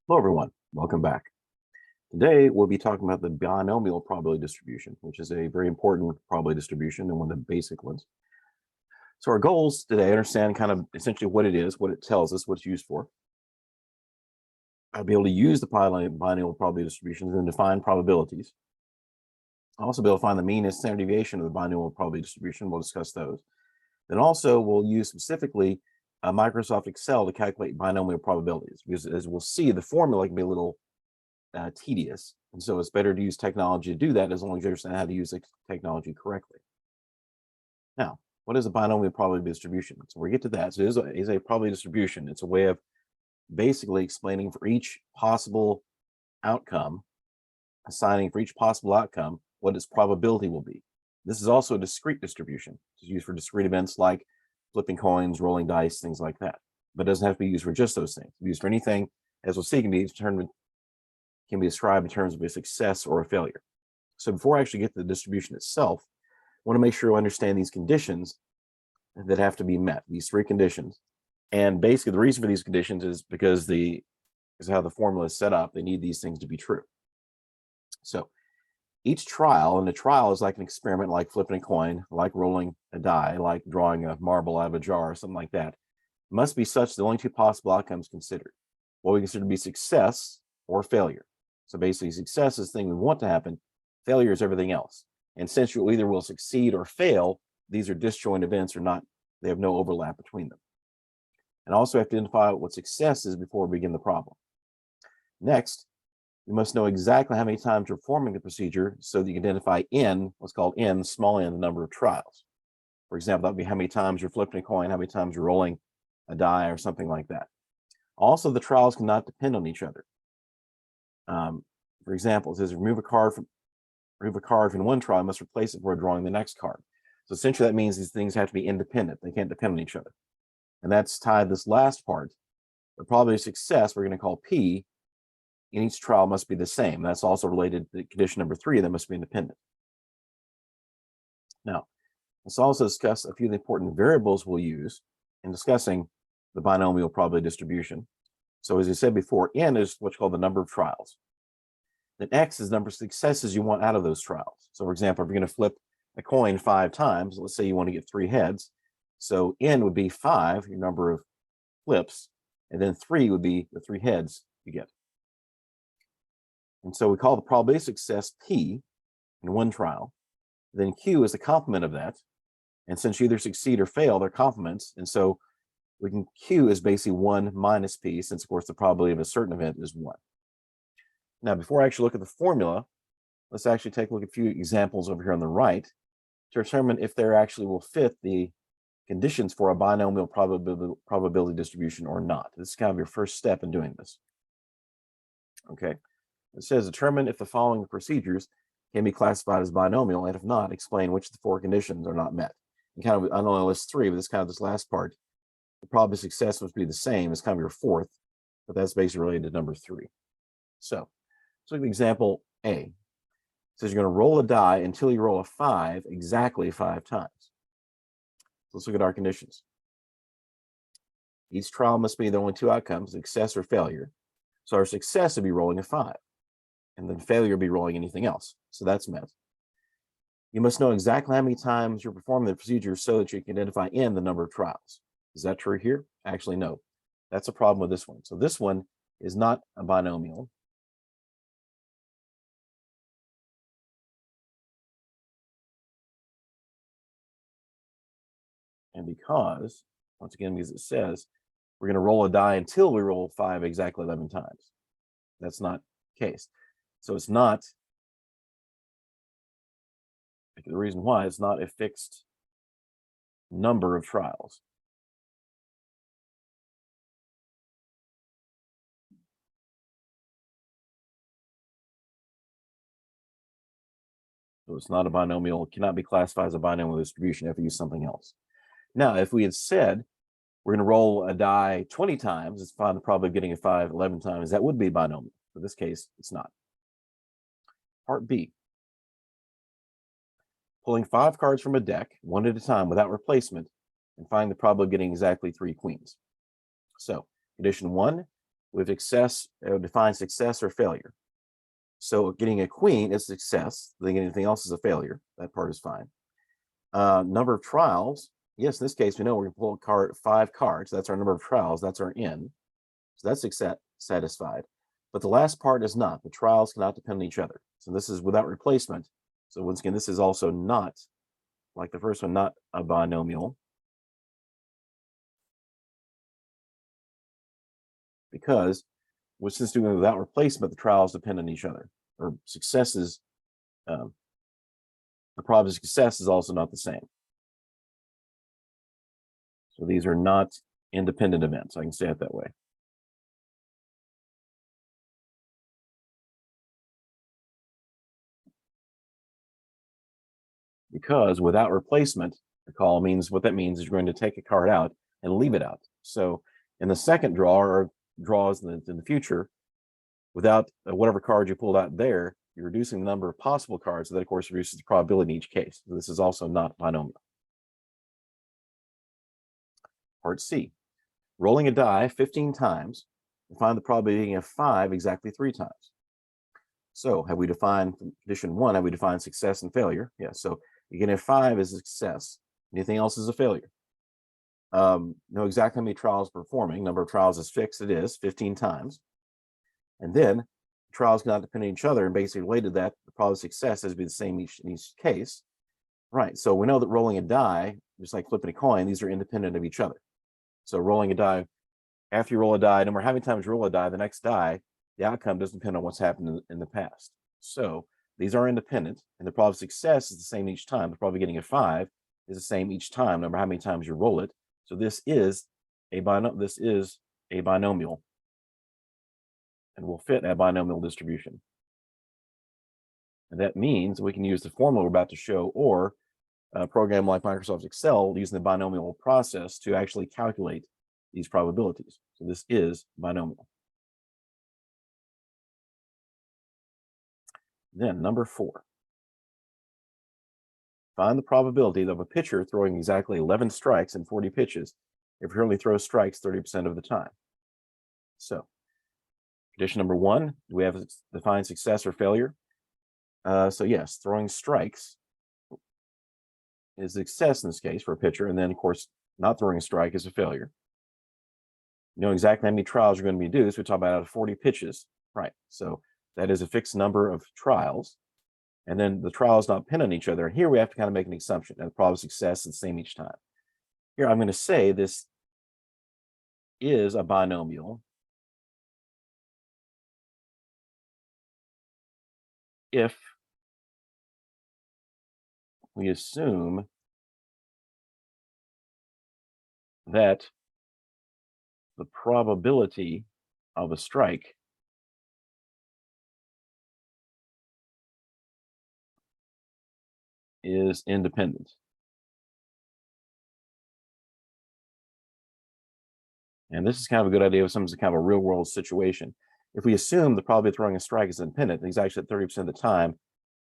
Hello, everyone. Welcome back. Today, we'll be talking about the binomial probability distribution, which is a very important probability distribution and one of the basic ones. So our goals today, understand kind of essentially what it is, what it tells us, what it's used for. I'll be able to use the binomial probability distribution and define probabilities. I'll also be able to find the mean and standard deviation of the binomial probability distribution. We'll discuss those. Then also, we'll use specifically Microsoft Excel to calculate binomial probabilities, because as we'll see, the formula can be a little tedious. And so it's better to use technology to do that as long as you understand how to use the technology correctly. Now, what is a binomial probability distribution? So we get to that. So it is a probability distribution. It's a way of basically explaining for each possible outcome, assigning for each possible outcome what its probability will be. This is also a discrete distribution. It's used for discrete events like flipping coins, rolling dice, things like that. But it doesn't have to be used for just those things. It's used for anything, as we'll see, can be described in terms of a success or a failure. So before I actually get to the distribution itself, I want to make sure you understand these conditions that have to be met, these three conditions. And basically the reason for these conditions is because how the formula is set up. They need these things to be true. So each trial, and a trial is like an experiment, like flipping a coin, like rolling a die, like drawing a marble out of a jar or something like that, must be such the only two possible outcomes considered. What we consider to be success or failure. So basically, success is the thing we want to happen. Failure is everything else. And since you either will succeed or fail, these are disjoint events or not, they have no overlap between them. And also have to identify what success is before we begin the problem. Next, you must know exactly how many times you're performing the procedure so that you can identify n, what's called n, small n, the number of trials. For example, that would be how many times you're flipping a coin, how many times you're rolling a die or something like that. Also, the trials cannot depend on each other. For example, it says remove a card from one trial, must replace it before drawing the next card. So essentially that means these things have to be independent. They can't depend on each other. And that's tied this last part. The probability of success, we're going to call P, in each trial must be the same. That's also related to condition number 3, that must be independent. Now, let's also discuss a few of the important variables we'll use in discussing the binomial probability distribution. So as I said before, n is what's called the number of trials. Then x is the number of successes you want out of those trials. So for example, if you're going to flip a coin 5 times, let's say you want to get 3 heads. So n would be 5, your number of flips, and then 3 would be the 3 heads you get. And so we call the probability of success P in one trial. Then Q is the complement of that. And since you either succeed or fail, they're complements. And so Q is basically 1 minus P, since of course the probability of a certain event is 1. Now, before I actually look at the formula, let's actually take a look at a few examples over here on the right to determine if they actually will fit the conditions for a binomial probability distribution or not. This is kind of your first step in doing this. Okay. It says determine if the following procedures can be classified as binomial, and if not, explain which of the 4 conditions are not met. And kind of, I only list 3, but this last part, the probability of success must be the same as kind of your 4th, but that's basically related to number 3. So let's look at example A. It says you're going to roll a die until you roll a 5 exactly 5 times. So let's look at our conditions. Each trial must be the only 2 outcomes, success or failure. So our success would be rolling a 5. And then failure would be rolling anything else. So that's met. You must know exactly how many times you're performing the procedure so that you can identify n the number of trials. Is that true here? Actually, no. That's a problem with this one. So this one is not a binomial. And because, once again, because it says we're going to roll a die until we roll 5 exactly 11 times. That's not the case. So it's not, the reason why it's not a fixed number of trials. So it's not a binomial, it cannot be classified as a binomial distribution. You have to use something else. Now, if we had said we're going to roll a die 20 times, it's fine, probably getting a 5 11 times, that would be binomial. For this case, it's not. Part B. Pulling 5 cards from a deck, one at a time without replacement, and find the probability of getting exactly 3 queens. So, condition 1 with success, define success or failure. So getting a queen is success. Then anything else is a failure. That part is fine. Number of trials. Yes, in this case, we know we're going to pull a card, 5 cards. That's our number of trials. That's our n. So that's satisfied. But the last part is not. The trials cannot depend on each other. So this is without replacement. So once again, this is also not, like the first one, not a binomial. Because since doing without replacement, the trials depend on each other. Or successes, the probability of success is also not the same. So these are not independent events. I can say it that way. Because without replacement, recall means what that means is you're going to take a card out and leave it out. So in the second draw or draws in the future, without whatever card you pulled out there, you're reducing the number of possible cards. So that, of course, reduces the probability in each case. So this is also not binomial. Part C, rolling a die 15 times and find the probability of 5 exactly 3 times. So have we defined condition 1, have we defined success and failure? Yeah, so again, if 5 is a success, anything else is a failure. Know exactly how many trials performing. Number of trials is fixed. It is 15 times. And then trials cannot depend on each other, and basically related to that, the probability of success has to be the same in each case. Right. So we know that rolling a die, just like flipping a coin, these are independent of each other. So rolling a die, after you roll a die, no matter how many times you roll a die, the next die, the outcome doesn't depend on what's happened in the past. So these are independent, and the probability of success is the same each time. The probability of getting a 5 is the same each time, no matter how many times you roll it. So this is a binomial, and will fit a binomial distribution. And that means we can use the formula we're about to show, or a program like Microsoft Excel using the binomial process to actually calculate these probabilities. So this is binomial. Then number 4. Find the probability of a pitcher throwing exactly 11 strikes in 40 pitches if he only throws strikes 30% of the time. So condition number 1, do we have defined success or failure? So yes, throwing strikes is a success in this case for a pitcher, and then of course not throwing a strike is a failure. You know exactly how many trials you're going to be doing. So we talk about out of 40 pitches, right? So that is a fixed number of trials, and then the trials not depend on each other. And here we have to kind of make an assumption, and the probability of success is the same each time. Here I'm going to say this is a binomial if we assume that the probability of a strike is independent. And this is kind of a good idea if someone's kind of a real world situation. If we assume the probability of throwing a strike is independent, and he's actually at 30% of the time,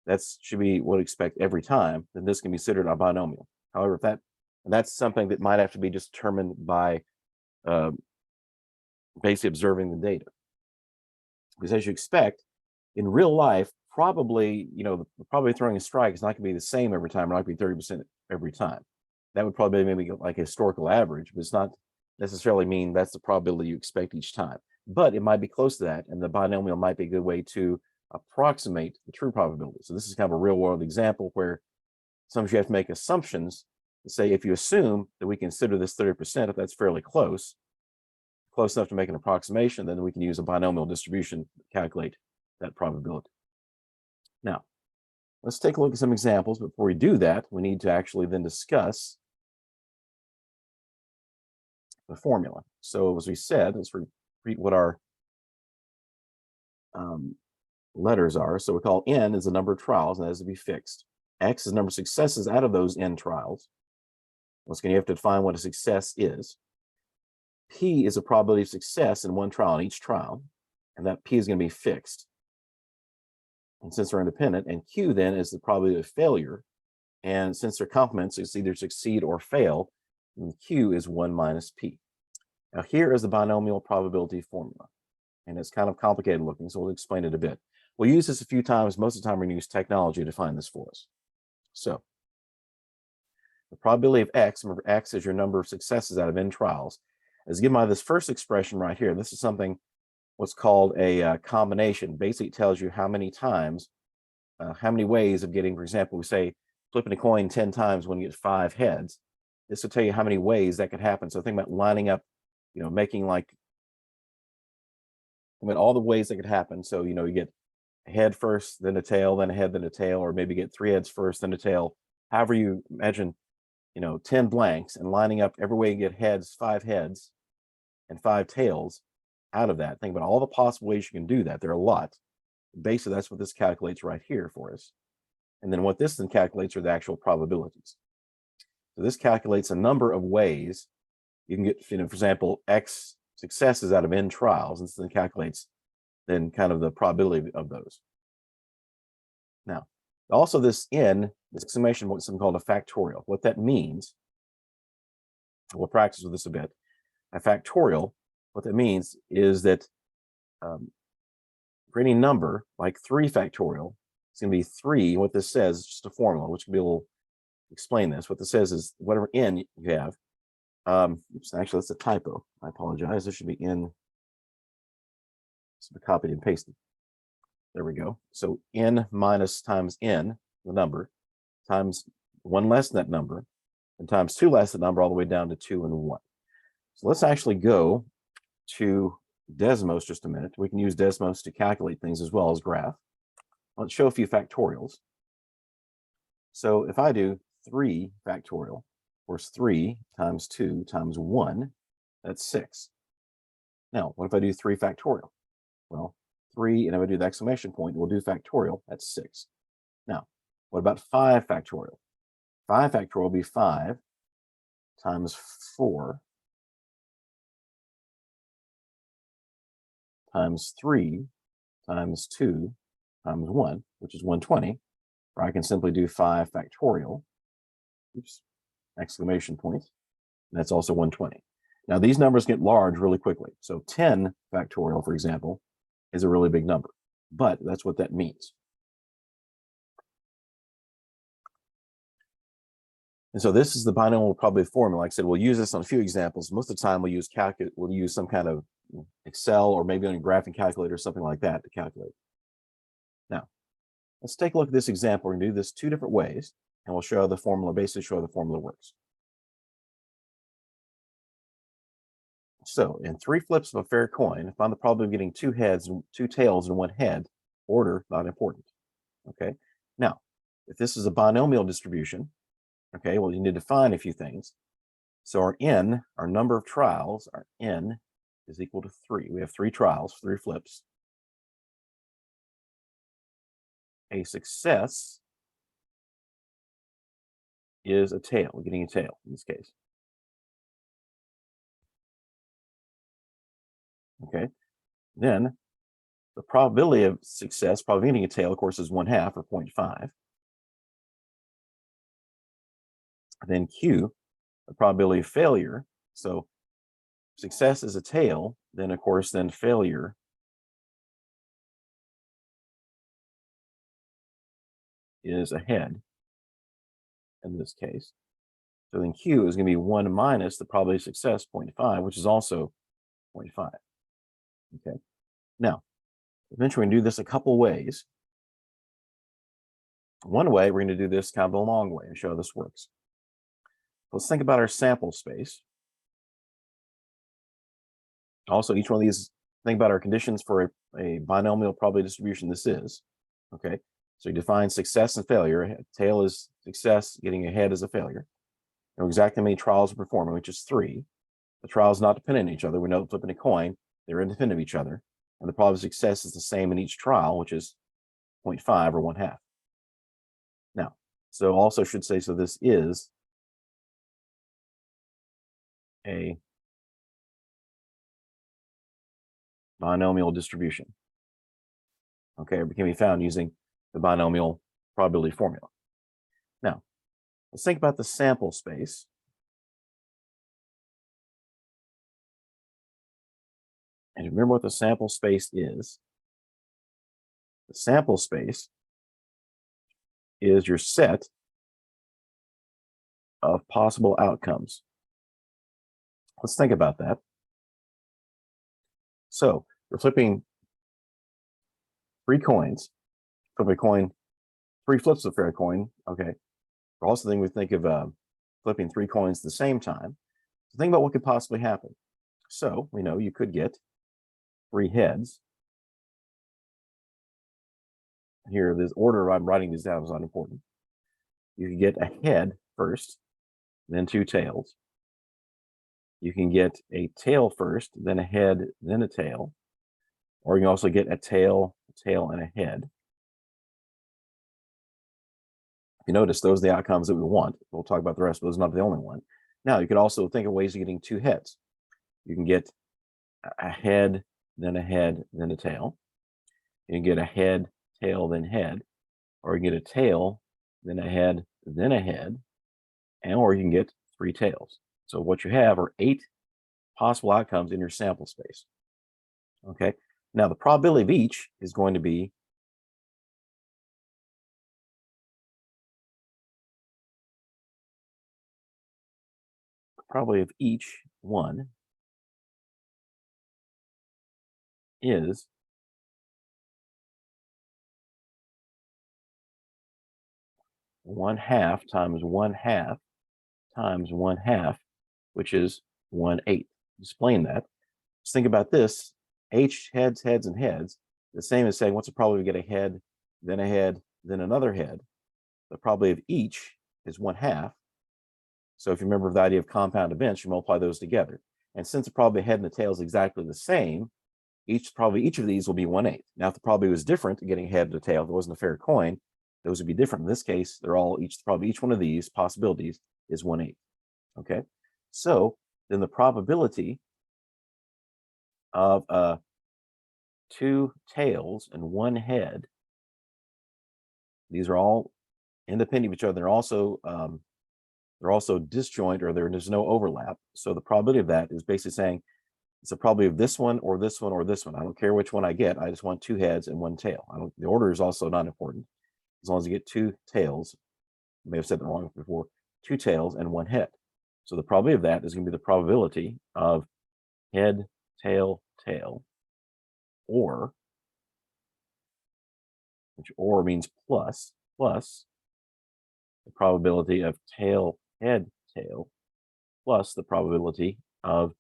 that should be what we expect every time, then this can be considered a binomial. However, if that's something that might have to be just determined by basically observing the data. Because as you expect, in real life, probably, probably throwing a strike is not going to be the same every time, or not going to be 30% every time. That would probably be maybe like a historical average, but it's not necessarily mean that's the probability you expect each time. But it might be close to that, and the binomial might be a good way to approximate the true probability. So this is kind of a real world example where sometimes you have to make assumptions to say, if you assume that we consider this 30%, if that's fairly close enough to make an approximation, then we can use a binomial distribution to calculate that probability. Now, let's take a look at some examples. Before we do that, we need to actually then discuss the formula. So as we said, let's repeat what our letters are. So we call n is the number of trials, and that is to be fixed. X is the number of successes out of those n trials. Once again, you have to define what a success is. P is a probability of success in one trial, in each trial, and that P is going to be fixed. And since they're independent, and Q then is the probability of failure. And since they're complements, it's either succeed or fail, and Q is 1 minus P. Now here is the binomial probability formula. and it's kind of complicated looking, so we'll explain it a bit. We'll use this a few times. Most of the time, we're going to use technology to find this for us. So the probability of x, remember x is your number of successes out of n trials, is given by this first expression right here. This is something what's called a combination. Basically, it tells you how many times, how many ways of getting, for example, we say flipping a coin 10 times when you get 5 heads. This will tell you how many ways that could happen. So think about lining up, making like, all the ways that could happen. So, you get a head first, then a tail, then a head, then a tail, or maybe get 3 heads first, then a tail. However you imagine, 10 blanks and lining up every way you get heads, 5 heads and 5 tails out of that. Think about all the possible ways you can do that. There are a lot. Basically, that's what this calculates right here for us. And then what this then calculates are the actual probabilities. So this calculates a number of ways you can get, for example, X successes out of n trials, and then calculates then kind of the probability of those. Now, also this n, this exclamation, what's something called a factorial. What that means, we'll practice with this a bit. A factorial, what that means is that for any number like 3 factorial, it's going to be 3. What this says is just a formula, which can be a little explain this. What this says is whatever n you have. Oops, actually, that's a typo. I apologize. This should be n. This be copied and pasted. There we go. So n minus times n, the number, times 1 less than that number, and times 2 less than that number, all the way down to 2 and 1. So let's actually go to Desmos just a minute. We can use Desmos to calculate things as well as graph. Let's show a few factorials. So if I do 3 factorial, of course, 3 times 2 times 1, that's 6. Now, what if I do 3 factorial? Well, 3, and if I do the exclamation point, we'll do factorial, that's 6. Now, what about 5 factorial? 5 factorial will be 5 times 4 times 3 times 2 times 1, which is 120. Or I can simply do 5 factorial, oops, exclamation point, and that's also 120. Now, these numbers get large really quickly. So 10 factorial, for example, is a really big number, but that's what that means. And so this is the binomial probability formula. Like I said, we'll use this on a few examples. Most of the time, we'll use some kind of Excel or maybe on a graphing calculator or something like that to calculate. Now, let's take a look at this example. We're going to do this 2 different ways, and we'll show the formula, basically show how the formula works. So in 3 flips of a fair coin, find the probability of getting 2 heads, 2 tails, and 1 head. Order, not important. Okay. Now, if this is a binomial distribution, okay, well, you need to find a few things. So our n, our number of trials, our n is equal to 3. We have 3 trials, 3 flips. A success is a tail, we're getting a tail in this case. Okay, then the probability of success, probably getting a tail, of course, is 1/2 or 0.5. Then Q, the probability of failure. So success is a tail, then of course, then failure is a head in this case. So then Q is going to be 1 minus the probability of success, 0.5, which is also 0.5. Okay. Now, eventually we can do this a couple ways. One way, we're going to do this kind of the long way and show how this works. Let's think about our sample space. Also, each one of these, think about our conditions for a binomial probability distribution. This is, okay? So you define success and failure. Tail is success, getting ahead is a failure. Know exactly how many trials we're performing, which is 3. The trials not dependent on each other. We know flipping a coin, they're independent of each other. And the probability of success is the same in each trial, which is 0.5 or 1/2. Now, so also should say, so this is a binomial distribution. Okay, it can be found using the binomial probability formula. Now, let's think about the sample space. And remember what the sample space is. The sample space is your set of possible outcomes. Let's think about that. So we're flipping 3 coins. Flip a coin, 3 flips of a fair coin. Okay. We're also we think of flipping 3 coins at the same time. So think about what could possibly happen. So we know you could get 3 heads. Here, this order I'm writing these down is not important. You can get a head first, then 2 tails. You can get a tail first, then a head, then a tail. Or you can also get a tail, and a head. If you notice, those are the outcomes that we want. We'll talk about the rest, but those are not the only one. Now, you could also think of ways of getting 2 heads. You can get a head, then a head, then a tail. You can get a head, tail, then head. Or you can get a tail, then a head, then a head. Or you can get 3 tails. So what you have are 8 possible outcomes in your sample space. Okay. Now, the probability of each is going to be probability of each one is 1/2 times 1/2 times 1/2, which is 1/8. Explain that. Just think about this. H, heads, heads, and heads. The same as saying, what's the probability to get a head, then another head? The probability of each is 1/2. So if you remember the idea of compound events, you multiply those together. And since the probability of head and the tail is exactly the same, each of these will be 1/8. Now, if the probability was different, getting a head and a tail, if it wasn't a fair coin, those would be different. In this case, they're all probably each one of these possibilities is 1/8. Okay. So then the probability of 2 tails and 1 head, these are all independent of each other. They're also disjoint, or there's no overlap. So the probability of that is basically saying it's a probability of this one or this one or this one. I don't care which one I get. I just want 2 heads and 1 tail. The order is also not important. As long as you get 2 tails, I may have said that wrong before, 2 tails and 1 head. So the probability of that is going to be the probability of head, tail, tail, or, which or means plus the probability of tail, head, tail, plus the probability of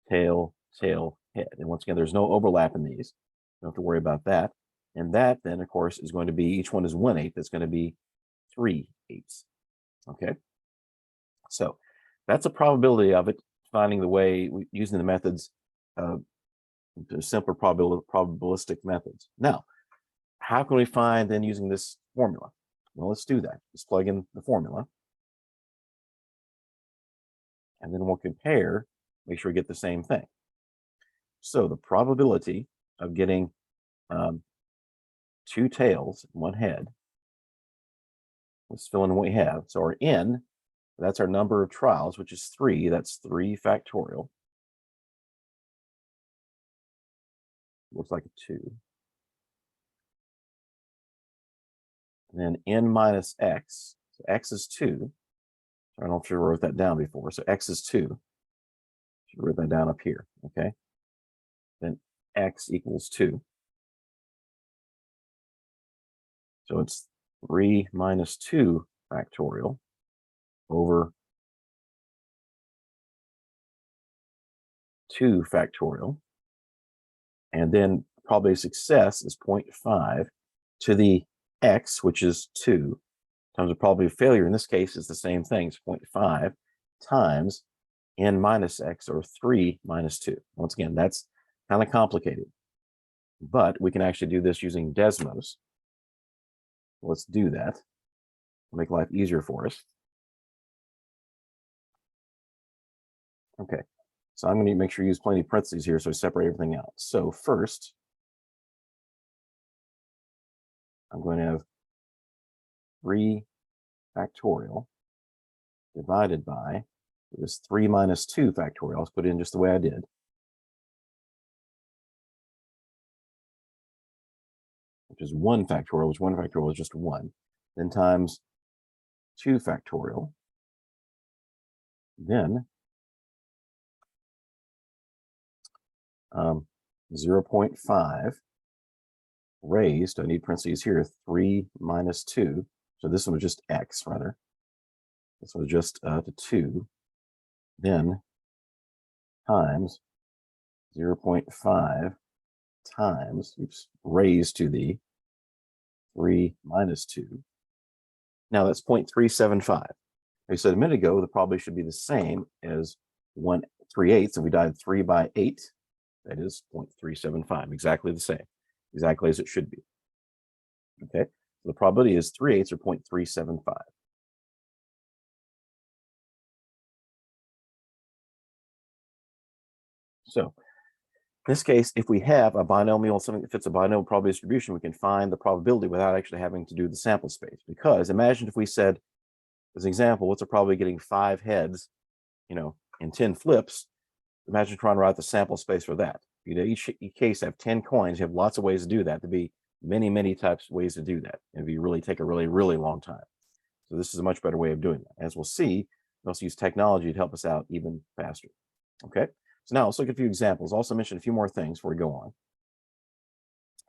tail, tail, head. And once again, there's no overlap in these. You don't have to worry about that. And that then, of course, is going to be, each one is 1/8. That's going to be 3/8. Okay. So that's a probability of it, finding the way, using the methods, the simpler probabilistic methods. Now, how can we find then using this formula? Well, let's do that. Let's plug in the formula. And then we'll compare, make sure we get the same thing. So the probability of getting 2 tails, 1 head, let's fill in what we have. So our n, that's our number of trials, which is 3. That's 3 factorial. Looks like a 2. And then n minus x. So x is 2. I don't know if you wrote that down before. So x is 2. Should write that down up here. Okay. Then x equals 2. So it's 3 minus 2 factorial over 2 factorial. And then probability of success is 0.5 to the x, which is 2, times the probability of failure. In this case, is the same thing. It's 0.5 times n minus x, or 3 minus 2. Once again, that's kind of complicated, but we can actually do this using Desmos. Let's do that. Make life easier for us. Okay, so I'm going to make sure you use plenty of parentheses here so I separate everything out. So first, I'm going to have 3 factorial divided by this 3 minus 2 factorial. Let's put it in just the way I did. which is 1 factorial, which 1 factorial is just 1, then times 2 factorial, then 0.5 raised, I need parentheses here, 3 minus 2. So this one was just x, rather. This was just to 2. Then times 0.5 times, raised to the 3 minus 2. Now that's 0.375. We said a minute ago, the probability should be the same as 1/3/8. If we divide 3 by 8, that is 0.375, exactly the same, exactly as it should be. Okay, so the probability is 3/8 or 0.375. So in this case, if we have a binomial, something that fits a binomial probability distribution, we can find the probability without actually having to do the sample space. Because imagine if we said, as an example, what's the probability of getting 5 heads, in 10 flips? Imagine trying to write the sample space for that. Each case have 10 coins. You have lots of ways to do that. There'd be many, many types of ways to do that. It'd be really take a really, really long time. So this is a much better way of doing that. As we'll see, we also use technology to help us out even faster. Okay, so now let's look at a few examples. Also mention a few more things before we go on.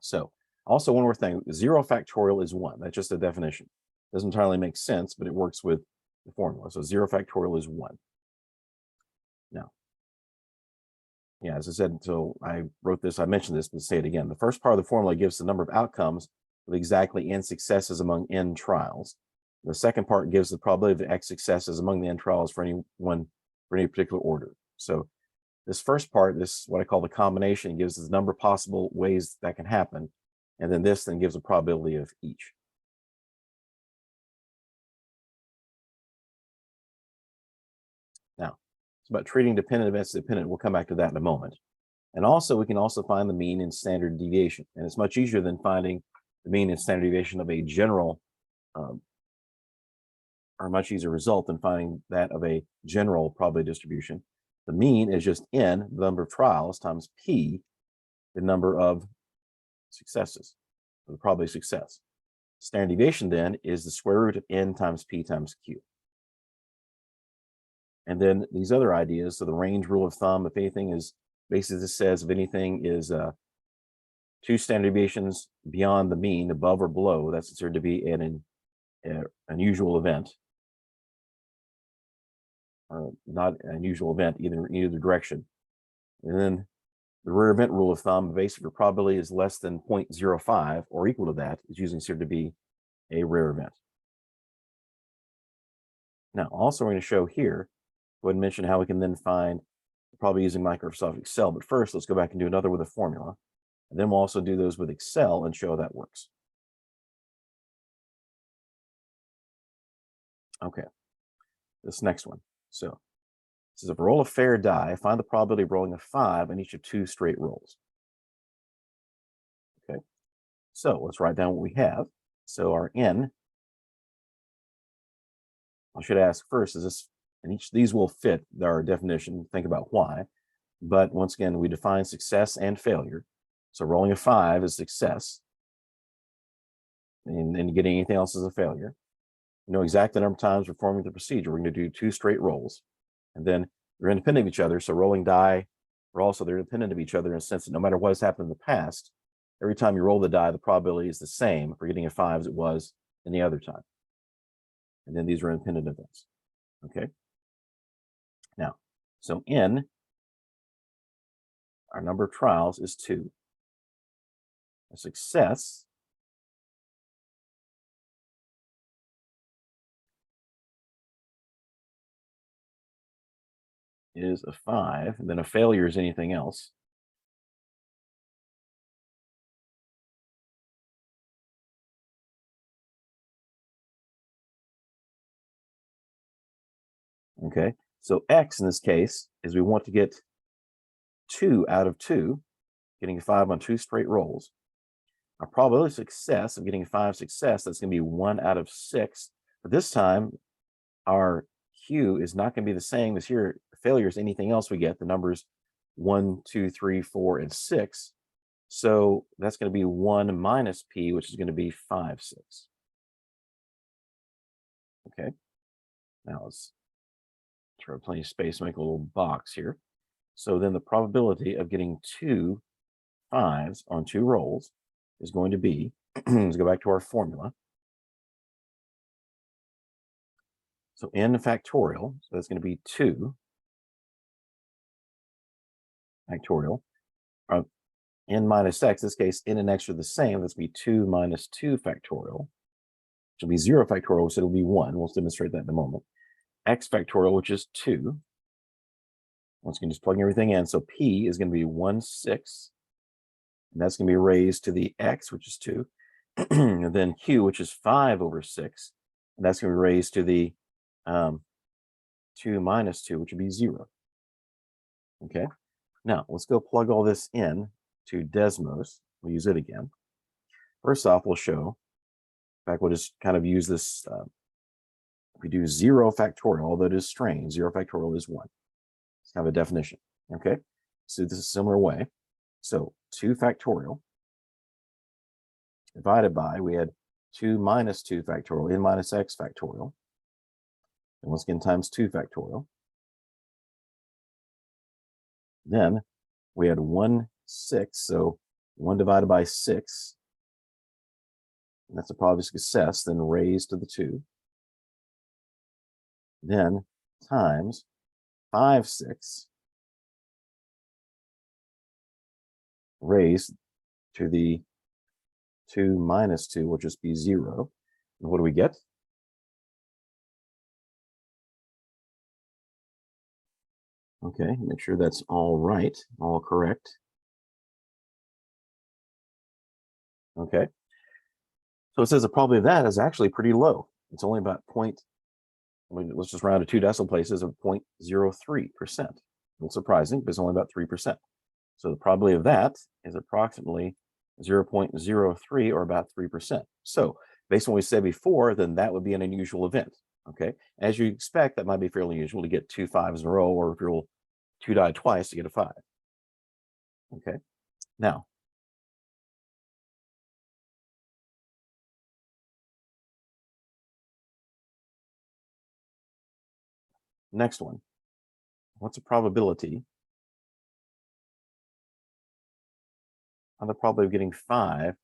So also one more thing, 0 factorial is 1. That's just a definition. Doesn't entirely make sense, but it works with the formula. So 0 factorial is 1. Now, yeah, as I said, so I wrote this, I mentioned this, but say it again. The first part of the formula gives the number of outcomes with exactly n successes among n trials. The second part gives the probability of x successes among the n trials for any particular order. So this first part, this what I call the combination, gives the number of possible ways that can happen, and then this then gives a probability of each. Now, it's about treating dependent events dependent. We'll come back to that in a moment. And also, we can also find the mean and standard deviation. And it's much easier than finding the mean and standard deviation of a general, or much easier result than finding that of a general probability distribution. The mean is just n, the number of trials, times p, the number of successes, the probability of success. Standard deviation then is the square root of n times p times q. And then these other ideas, so the range rule of thumb, if anything is, basically this says if anything is 2 standard deviations beyond the mean, above or below, that's considered to be an unusual event. Not an unusual event in either direction. And then the rare event rule of thumb, basically your probability is less than 0.05 or equal to that, is usually considered to be a rare event. Now, also we're going to show here, go ahead and mention how we can then find, probably using Microsoft Excel, but first let's go back and do another with a formula. And then we'll also do those with Excel and show how that works. Okay, this next one. So this is if roll a fair die, find the probability of rolling a 5 in each of 2 straight rolls. Okay, so let's write down what we have. So our n, I should ask first, is this, and each of these will fit our definition, think about why. But once again, we define success and failure. So rolling a 5 is success, and getting anything else is a failure. You know exactly the number of times performing the procedure. We're going to do 2 straight rolls, and then they're independent of each other. So rolling die, they're independent of each other in the sense that no matter what has happened in the past, every time you roll the die, the probability is the same for getting a 5 as it was any other time. And then these are independent events. Okay. Now, so n, our number of trials is 2. A success is a 5, and then a failure is anything else. Okay, so x in this case is we want to get 2 out of 2, getting a 5 on 2 straight rolls. Our probability of success of getting 5 success, that's going to be 1 out of 6. But this time, our q is not going to be the same as here. Failure is anything else we get. The numbers 1, 2, 3, 4, and 6. So that's going to be 1 minus p, which is going to be 5, 6. Okay. Now let's throw plenty of space, make a little box here. So then the probability of getting 2 5s on 2 rolls is going to be, let's go back to our formula. So n factorial, so that's going to be 2 factorial. N minus x, in this case, n and x are the same. That's going to be 2 minus 2 factorial, which will be 0 factorial, so it'll be 1. We'll demonstrate that in a moment. X factorial, which is 2. Once again, just plugging everything in. So p is going to be 1, 6. And that's going to be raised to the x, which is 2. And then q, which is 5 over 6. And that's going to be raised to the 2 minus 2, which would be 0. Okay. Now, let's go plug all this in to Desmos. We'll use it again. First off, we'll show, in fact, we'll just kind of use this. If we do 0 factorial, although it is strange, 0 factorial is 1. It's kind of a definition. Okay. So this is a similar way. So 2 factorial divided by, we had 2 minus 2 factorial, n minus x factorial. And once again, times 2 factorial. Then we had 1, 6. So 1 divided by 6. And that's a probability of success, then raised to the 2. Then times 5, 6 raised to the 2 minus 2, will just be 0. And what do we get? Okay, make sure that's all right, all correct. Okay. So it says the probability of that is actually pretty low. It's only about let's just round to 2 decimal places of 0.03%. A little surprising, but it's only about 3%. So the probability of that is approximately 0.03 or about 3%. So based on what we said before, then that would be an unusual event. Okay. As you expect, that might be fairly unusual to get 2 5s in a row, or if you roll 2 die twice to get a 5. Okay. Now, next one. What's the probability on the probability of getting 5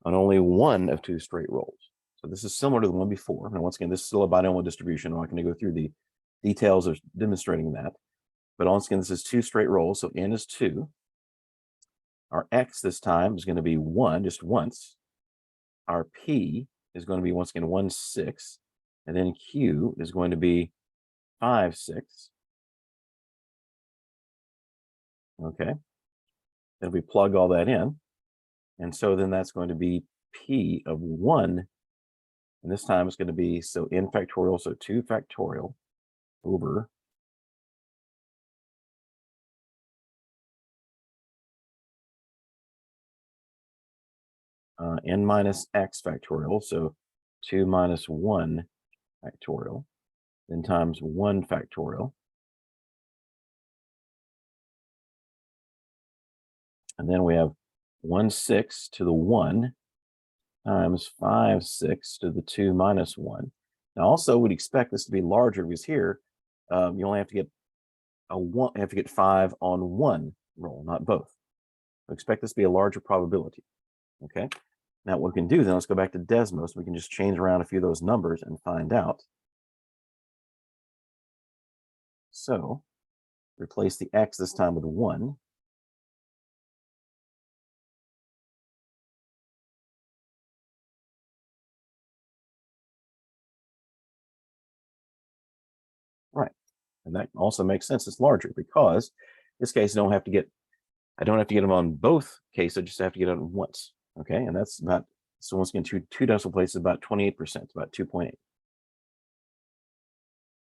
on only one of 2 straight rolls? So this is similar to the one before. And once again, this is still a binomial distribution. I'm not going to go through the details of demonstrating that. But once again, this is 2 straight rolls. So n is 2. Our x this time is going to be 1, just once. Our p is going to be, once again, 1, 6. And then q is going to be 5, 6. Okay. Then we plug all that in. And so then that's going to be p of 1. And this time it's going to be, so n factorial, so 2 factorial over n minus x factorial, so 2 minus 1 factorial, then times 1 factorial. And then we have 1, 6 to the 1 times 5, 6 to the 2 minus 1. Now, also, we'd expect this to be larger because here you only have to get you have to get 5 on one roll, not both. We expect this to be a larger probability. Okay. Now, what we can do then, let's go back to Desmos. We can just change around a few of those numbers and find out. So, replace the x this time with 1. Right. And that also makes sense. It's larger because in this case, I don't have to get them on both cases. I just have to get it on once. Okay. And that's about, so once again, two decimal places, about 28%, about 2.8.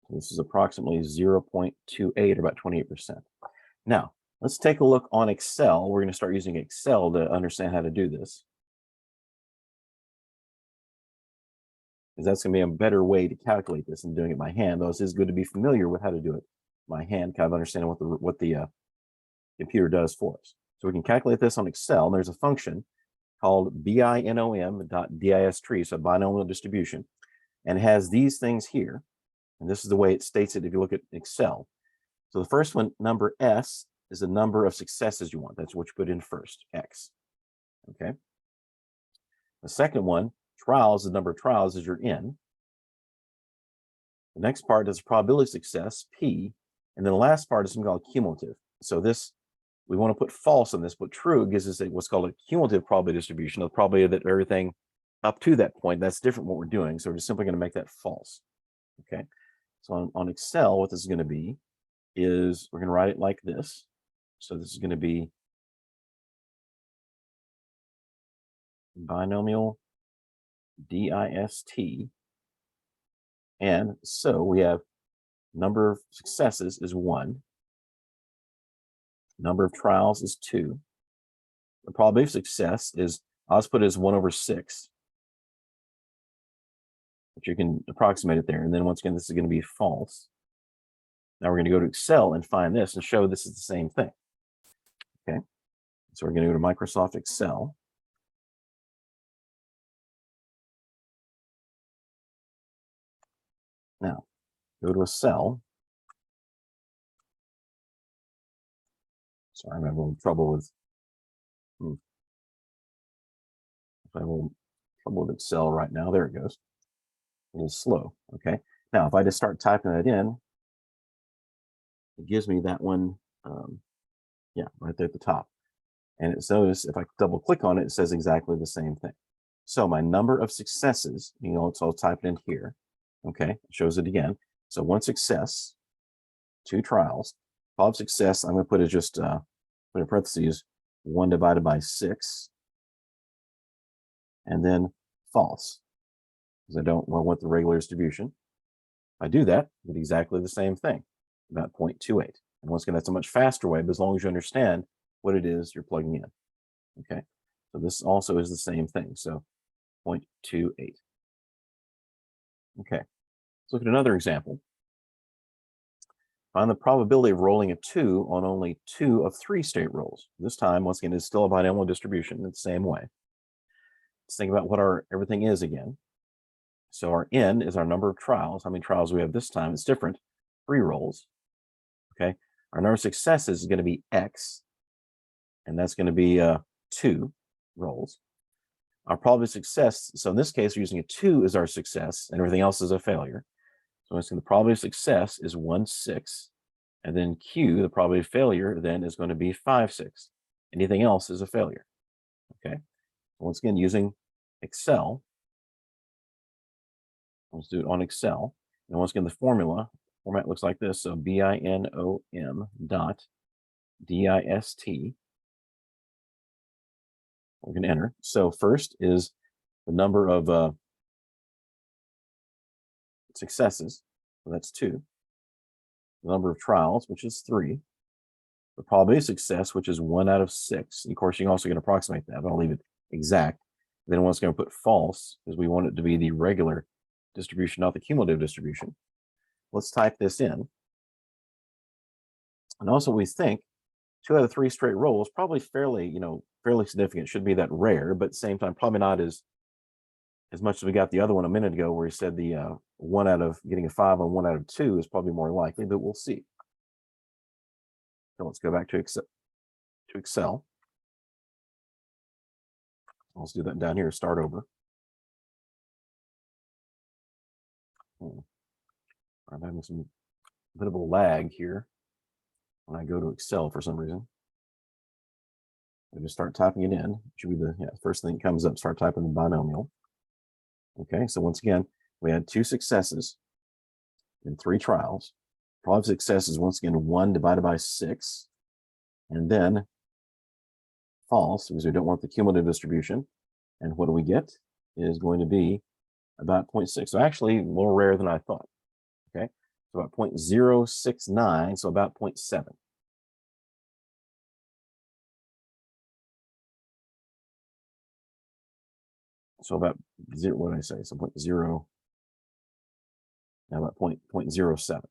This is approximately 0.28 or about 28%. Now, let's take a look on Excel. We're going to start using Excel to understand how to do this, because that's going to be a better way to calculate this than doing it by hand, though it is good to be familiar with how to do it by hand, kind of understanding what the computer does for us. So we can calculate this on Excel. And there's a function called binom.distree, so binomial distribution, and it has these things here. And this is the way it states it if you look at Excel. So the first one, number S, is the number of successes you want. That's what you put in first, X. Okay. The second one, trials, the number of trials is your N. The next part is probability of success, P. And then the last part is something called cumulative. So this, we want to put false on this, but true gives us what's called a cumulative probability distribution of the probability that everything up to that point, that's different what we're doing. So we're just simply going to make that false. Okay. So on Excel, what this is going to be is we're going to write it like this. So this is going to be binomial dist. And so we have number of successes is 1. Number of trials is 2. The probability of success is, I'll just put it as 1/6. But you can approximate it there. And then once again, this is going to be false. Now we're going to go to Excel and find this and show this is the same thing. Okay. So we're going to go to Microsoft Excel. Now, go to a cell. Sorry, I'm having a little trouble with Excel right now. There it goes. A little slow. Okay. Now, if I just start typing that in, it gives me that one. Yeah, right there at the top. And it shows, if I double click on it, it says exactly the same thing. So my number of successes, so I'll type it in here. Okay, it shows it again. So 1 success, 2 trials. Probability of success, I'm going to put it just, put in parentheses, 1 divided by 6. And then false, because I don't want the regular distribution. If I do that, I get exactly the same thing, about 0.28. And once again, that's a much faster way, but as long as you understand what it is you're plugging in. Okay, so this also is the same thing. So 0.28. Okay, let's look at another example. Find the probability of rolling a 2 on only 2 of 3 state rolls. This time, once again, it's still a binomial distribution in the same way. Let's think about what our everything is again. So our N is our number of trials. How many trials we have this time? It's different. 3 rolls. Okay, our number of successes is going to be X, and that's going to be 2 rolls. Our probability of success, so in this case, we're using a 2 as our success, and everything else is a failure. So the probability of success is 1/6, and then Q, the probability of failure, then is going to be 5/6. Anything else is a failure. Okay. Once again, using Excel, let's do it on Excel. And once again, the format looks like this. So binom.dist. We're going to enter. So first is the number of successes. So that's 2. The number of trials, which is 3. The probability of success, which is 1/6. And of course, you can also get approximate that, but I'll leave it exact. Then once going to put false, because we want it to be the regular distribution, not the cumulative distribution. Let's type this in. And also we think 2 out of 3 straight rolls, probably fairly significant, should be that rare, but at the same time, probably not as much as we got the other one a minute ago where he said the getting a 5 on 1 out of 2 is probably more likely, but we'll see. So let's go back to Excel. Let's do that down here, start over. I'm having some bit of a lag here when I go to Excel for some reason. I just start typing it in. It should be the first thing that comes up, start typing the binomial. Okay, so once again, we had 2 successes in 3 trials. Probability of success is once again 1 divided by 6. And then false, because we don't want the cumulative distribution. And what do we get? Is going to be about 0.6. So actually a little rarer than I thought. Okay, so about 0.069, so about 0.7. So about what did I say? So 0.0, now about 0.07.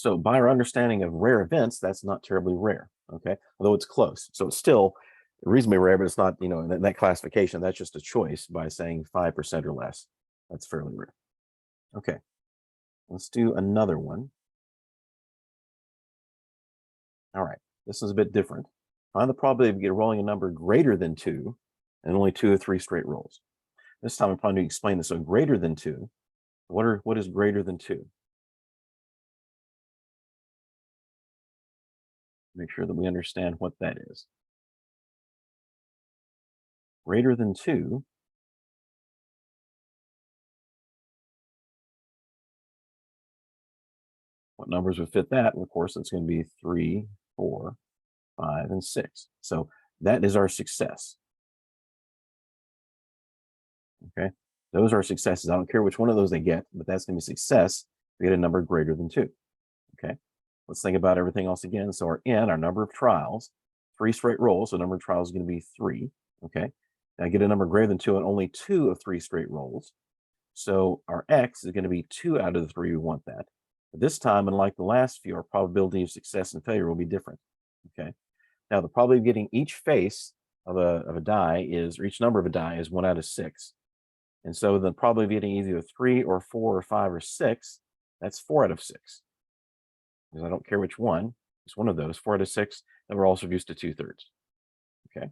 So by our understanding of rare events, that's not terribly rare, okay? Although it's close. So it's still reasonably rare, but it's not, in that classification, that's just a choice by saying 5% or less. That's fairly rare. Okay, let's do another one. All right, this is a bit different. Find the probability of get rolling a number greater than 2 and only 2 or 3 straight rolls. This time I'm probably going to explain this. So greater than 2, what is greater than 2? Make sure that we understand what that is. Greater than 2, what numbers would fit that? And of course, it's going to be 3, 4, 5, and 6. So that is our success. Okay, those are successes. I don't care which one of those they get, but that's going to be success. We get a number greater than 2. Okay, let's think about everything else again. So our n, our number of trials, 3 straight rolls. So number of trials is going to be 3. Okay, now I get a number greater than 2 and only 2 of 3 straight rolls. So our x is going to be 2 out of the 3. We want that. But this time, unlike the last few, our probability of success and failure will be different. Okay, now the probability of getting each face of a die is, or each number of a die is 1 out of 6. And so the probability of getting either 3 or 4 or 5 or 6, that's 4 out of 6. Because I don't care which one, it's one of those, 4 out of 6, and we're also used to 2/3. Okay,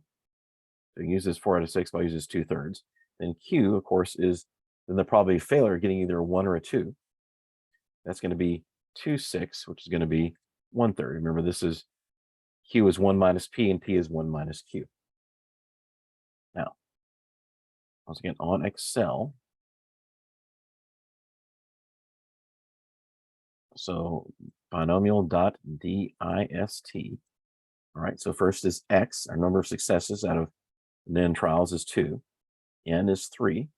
so you use this 4 out of 6 by using this 2/3. Then Q, of course, is then the probability of failure getting either a 1 or a 2. That's going to be 2/6, which is going to be 1/3. Remember, this is Q is 1 minus P and P is 1 minus Q. Now, once again, on Excel, so binomial.dist. All right, so first is X, our number of successes out of n trials is 2. N is 3.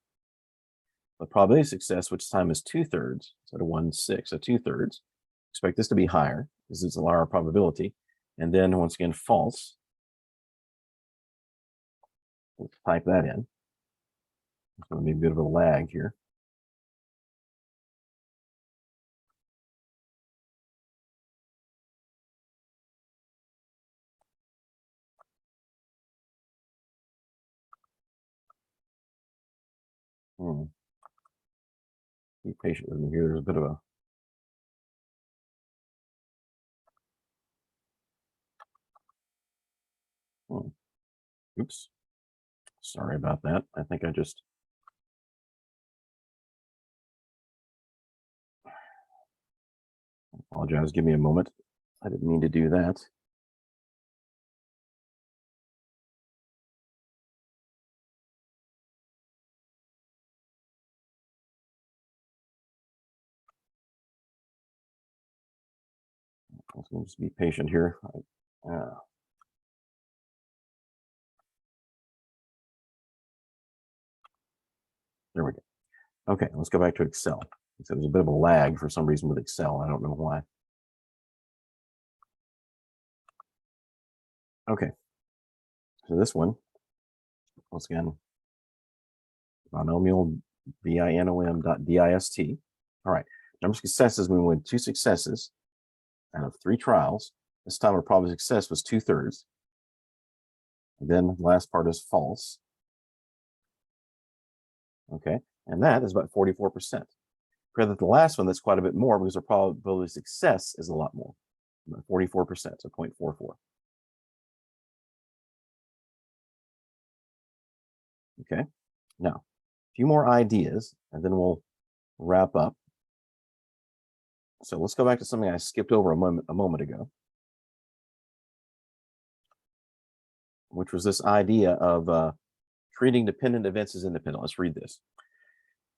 The probability of success, which time is 2/3, instead of 1/6, so 2/3. Expect this to be higher, because it's a lower probability. And then once again, false. Let's type that in. It's going to be a bit of a lag here. Be patient with me here. There's a bit of a oops. Sorry about that. I think I just apologize. Give me a moment. I didn't mean to do that. Let's just be patient here. There we go. Okay, let's go back to Excel. So there's a bit of a lag for some reason with Excel. I don't know why. Okay, so this one, once again, binomial, binom.dist. All right, number of successes, we went 2 successes out of 3 trials. This time our probability of success was 2/3. And then the last part is false. Okay, and that is about 44%. Compared to the last one, that's quite a bit more because our probability of success is a lot more, about 44%, so 0.44. Okay, now a few more ideas, and then we'll wrap up. So let's go back to something I skipped over a moment ago, which was this idea of treating dependent events as independent. Let's read this.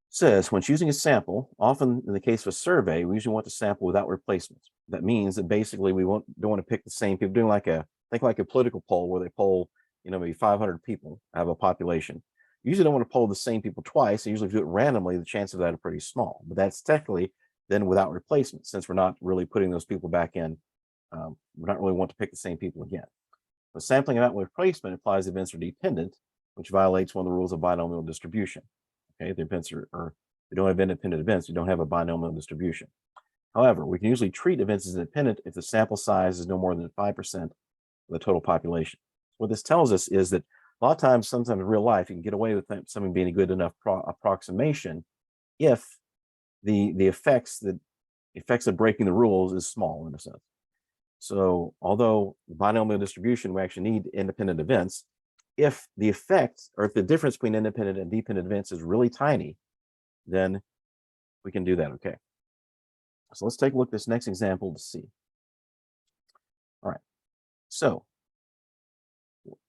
It says, when choosing a sample, often in the case of a survey, we usually want to sample without replacements. That means that basically we don't want to pick the same people. Doing think like a political poll where they poll, maybe 500 people out of a population. You usually don't want to poll the same people twice. So usually if you do it randomly, the chances of that are pretty small. But that's technically then without replacement, since we're not really putting those people back in. We don't really want to pick the same people again. But sampling without replacement implies events are dependent, which violates one of the rules of binomial distribution. Okay, the events are, or we don't have independent events, we don't have a binomial distribution. However, we can usually treat events as independent if the sample size is no more than 5% of the total population. What this tells us is that a lot of times, sometimes in real life, you can get away with something being a good enough approximation if the effects of breaking the rules is small in a sense. So although binomial distribution, we actually need independent events, if the effect or if the difference between independent and dependent events is really tiny, then we can do that, okay? So let's take a look at this next example to see. All right, so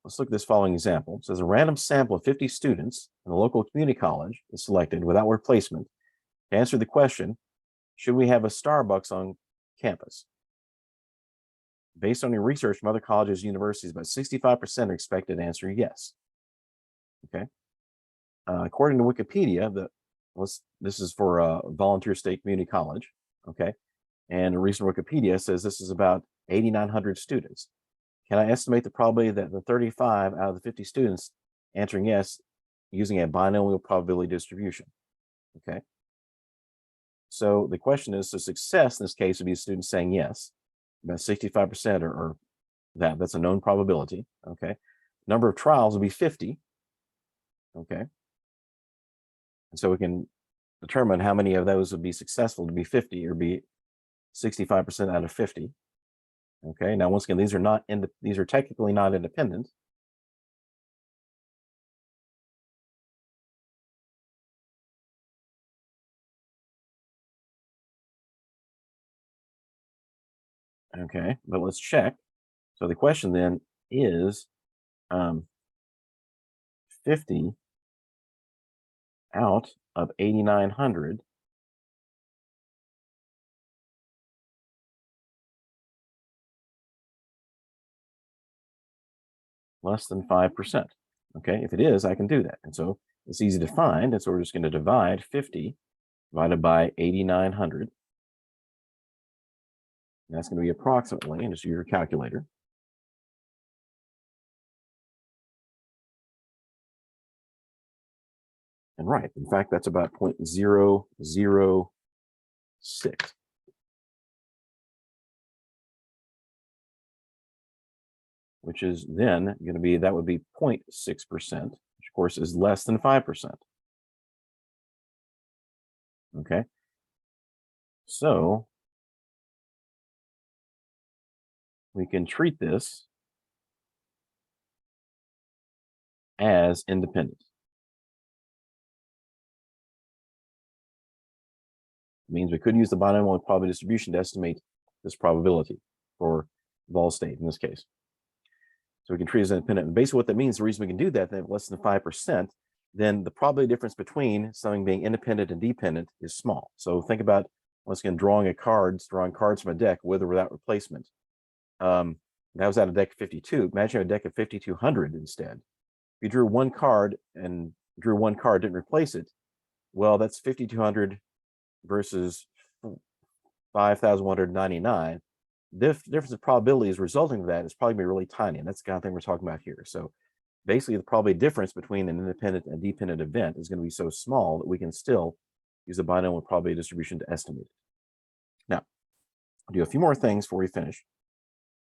let's look at this following example. It says a random sample of 50 students in a local community college is selected without replacement to answer the question, should we have a Starbucks on campus? Based on your research from other colleges and universities, about 65% are expected to answer yes. Okay. According to Wikipedia, this is for Volunteer State Community College. Okay. And a recent Wikipedia says this is about 8,900 students. Can I estimate the probability that the 35 out of the 50 students answering yes using a binomial probability distribution? Okay. So the question is, so success in this case would be students saying yes. About 65% or that's a known probability. Okay. Number of trials will be 50. Okay. And so we can determine how many of those would be successful to be 50 or be 65% out of 50. Okay. Now, once again, these are technically not independent. Okay, but let's check. So the question then is 50 out of 8,900 less than 5%. Okay, if it is, I can do that. And so it's easy to find. And so we're just going to divide 50 divided by 8,900. And that's going to be approximately, and just use your calculator. And right, in fact, that's about 0.006. Which is then going to be, that would be 0.6%, which of course is less than 5%. Okay. So we can treat this as independent. It means we could use the binomial probability distribution to estimate this probability for Vol state in this case. So we can treat it as independent. And basically what that means, the reason we can do that, then less than 5%, then the probability difference between something being independent and dependent is small. So think about, once again, drawing cards from a deck with or without replacement. That was out of deck 52. Imagine a deck of 5,200 instead. If you drew one card, didn't replace it, well, that's 5,200 versus 5,199. The difference in probabilities resulting from that is probably going to be really tiny, and that's the kind of thing we're talking about here. So basically, the probability difference between an independent and dependent event is going to be so small that we can still use the binomial probability distribution to estimate it. Now, I'll do a few more things before we finish,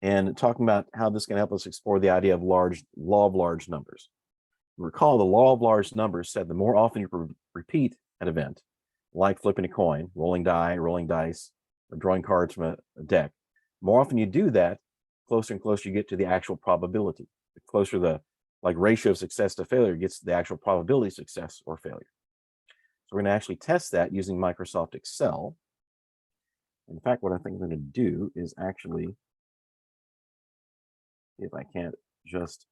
and talking about how this can help us explore the idea of law of large numbers. Recall the law of large numbers said the more often you repeat an event, like flipping a coin, rolling dice, or drawing cards from a deck, more often you do that, closer and closer you get to the actual probability. The closer the ratio of success to failure gets to the actual probability of success or failure. So we're going to actually test that using Microsoft Excel. In fact, what I think I'm going to do is actually, if I can't just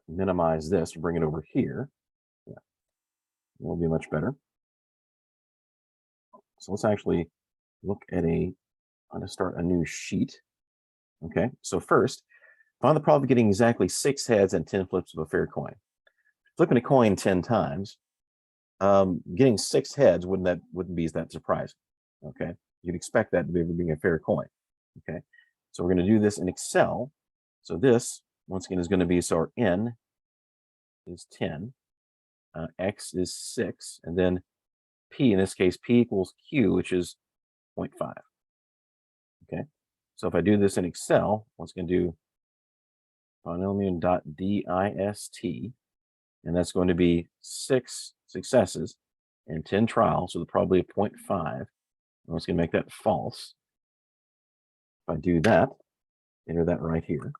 minimize this to bring it over here, yeah, it will be much better. So let's actually look at I'm going to start a new sheet. Okay, so first, find the probability of getting exactly 6 heads and 10 flips of a fair coin. Flipping a coin 10 times, getting 6 heads wouldn't be that surprising. Okay, you'd expect that to be being a fair coin. Okay, so we're going to do this in Excel. So this, once again, is going to be, so our n is 10, x is 6, and then P, in this case, P equals Q, which is 0.5. Okay, so if I do this in Excel, what's going to do binomial.dist, and that's going to be 6 successes and 10 trials, so probably a 0.5. I'm just going to make that false. If I do that, enter that right here.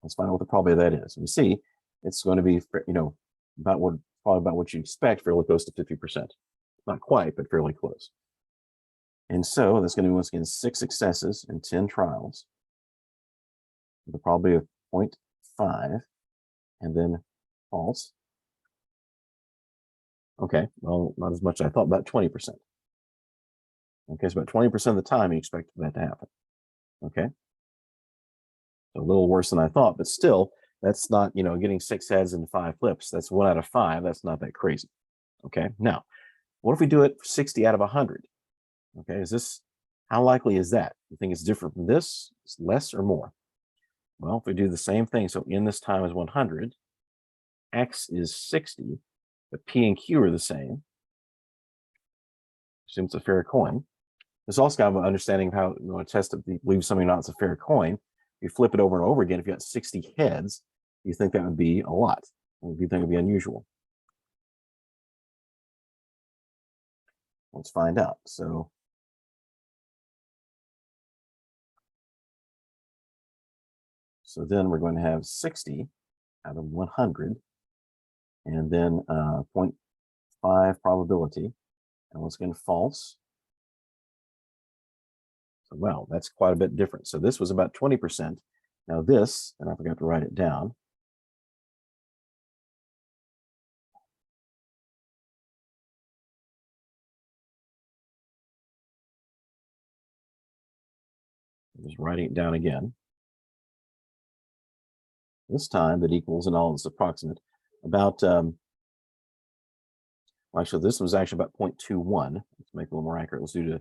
Let's find out what the probability that is. We see it's going to be, probably about what you expect, fairly close to 50%. Not quite, but fairly close. And so that's going to be, once again, 6 successes and 10 trials, with a probability of 0.5, and then false. Okay, well, not as much as I thought, about 20%. Okay, so about 20% of the time you expect that to happen. Okay, so a little worse than I thought, but still, that's not, getting 6 heads and 5 flips. That's 1 out of 5. That's not that crazy. Okay, now, what if we do it 60 out of 100? Okay, how likely is that? You think it's different from this? It's less or more? Well, if we do the same thing, so n this time is 100, x is 60, but p and q are the same. Assume it's a fair coin. There's also kind of an understanding of how you want to test if you believe something or not, it's a fair coin. You flip it over and over again. If you got 60 heads, you think that would be a lot. Or do you think it would be unusual? Let's find out. So then we're going to have 60 out of 100, and then 0.5 probability, and once again false. So, well, that's quite a bit different. So this was about 20%. Now this, and I forgot to write it down, I'm just writing it down again. This time that equals, and all is approximate, about, actually, this was actually about 0.21. Let's make it a little more accurate. Let's do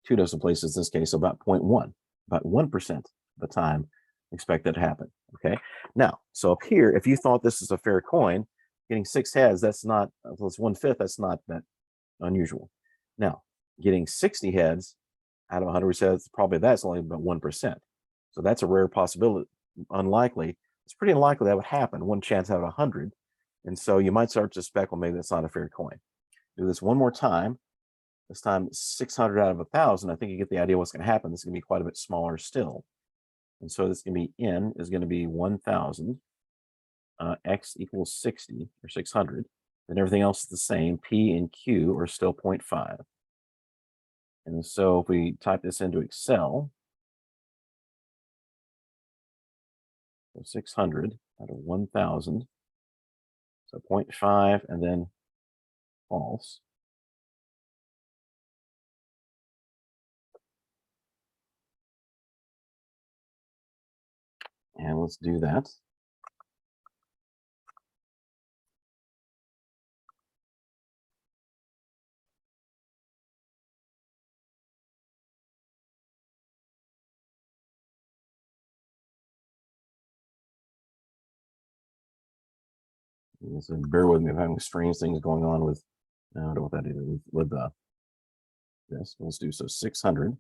2 decimal places in this case, so about 0.1. About 1% of the time, expect that to happen. Okay. Now, so up here, if you thought this is a fair coin, getting 6 heads, that's not, well, it's 1/5, that's not that unusual. Now, getting 60 heads out of 100 heads, probably that's only about 1%. So that's a rare possibility, unlikely. It's pretty unlikely that would happen, 1 chance out of 100. And so you might start to suspect, well, maybe that's not a fair coin. Do this one more time. This time 600 out of 1,000. I think you get the idea what's going to happen. This is going to be quite a bit smaller still. And so this is going to be n is going to be 1,000. X equals 60 or 600. And everything else is the same. P and Q are still 0.5. And so if we type this into Excel, so 600 out of 1,000, so 0.5 and then false. And let's do that. So bear with me, I'm having strange things going on with, I don't know what that is, with this. Let's do, so 600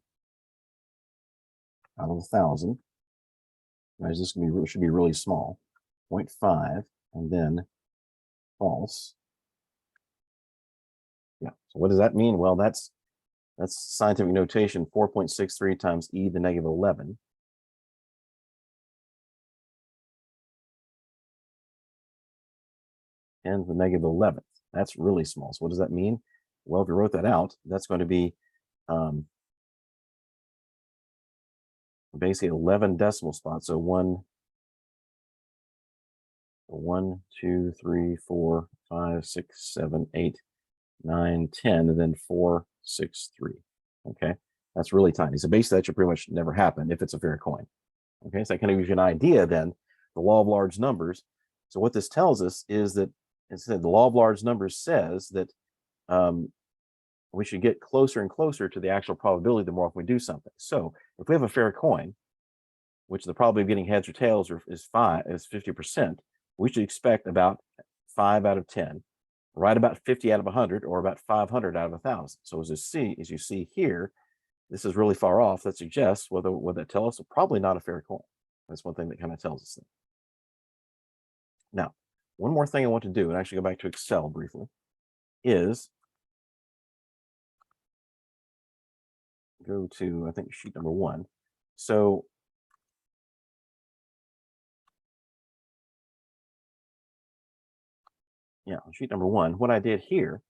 out of 1,000. Guys, this should be really small. 0.5 and then false. Yeah. So what does that mean? Well, that's scientific notation. 4.63 times e to the negative 11. And the negative 11th. That's really small. So what does that mean? Well, if you wrote that out, that's going to be basically 11 decimal spots. So 1, 2, 3, 4, 5, 6, 7, 8, 9, 10, and then 4, 6, 3. Okay, that's really tiny. So basically, that should pretty much never happen if it's a fair coin. Okay, so that kind of gives you an idea then, the law of large numbers. So what this tells us is that instead, the law of large numbers says that we should get closer and closer to the actual probability the more often we do something. So if we have a fair coin, which the probability of getting heads or tails is 50%, we should expect about 5 out of 10, right about 50 out of 100, or about 500 out of 1,000. So as you see here, this is really far off. That suggests what that tells us? Probably not a fair coin. That's one thing that kind of tells us that. Now, one more thing I want to do, and actually go back to Excel briefly, is go to, I think, sheet number 1. So yeah, on sheet number 1, what I did here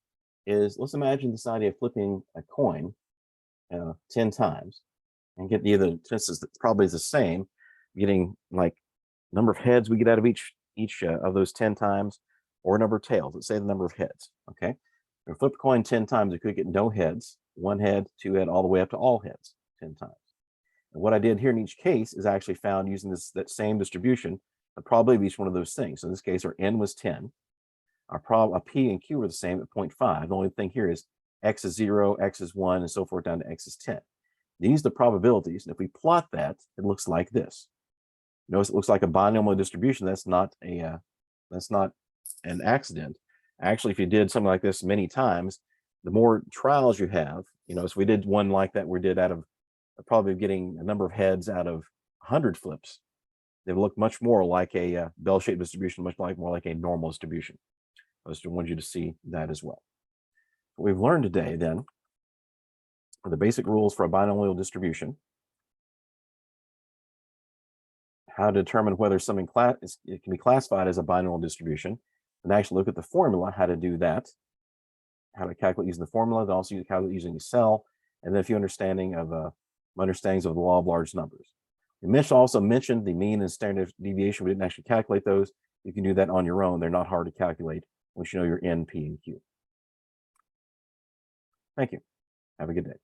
is, let's imagine this idea of flipping a coin 10 times and get either, since it's probably the same, getting like number of heads we get out of each of those 10 times, or number of tails. Let's say the number of heads. Okay, if I flip a coin 10 times, it could get no heads, 1 head, 2 head, all the way up to all heads 10 times. And what I did here in each case is I actually found, using that same distribution, the probability of each one of those things. So in this case, our n was 10. Our p and q were the same at 0.5. The only thing here is x is 0, x is 1, and so forth down to x is 10. These are the probabilities. And if we plot that, it looks like this. Notice it looks like a binomial distribution. That's not an accident. Actually, if you did something like this many times, the more trials you have, so we did one like that, we did out of probably getting a number of heads out of 100 flips, they look much more like a bell-shaped distribution, more like a normal distribution. I just wanted you to see that as well. What we've learned today, then, are the basic rules for a binomial distribution, how to determine whether something it can be classified as a binomial distribution, and actually look at the formula, how to do that, how to calculate using the formula, and also calculate using Excel, and then a few understandings of the law of large numbers. We also mentioned the mean and standard deviation. We didn't actually calculate those. You can do that on your own. They're not hard to calculate once you know your n, p, and q. Thank you. Have a good day.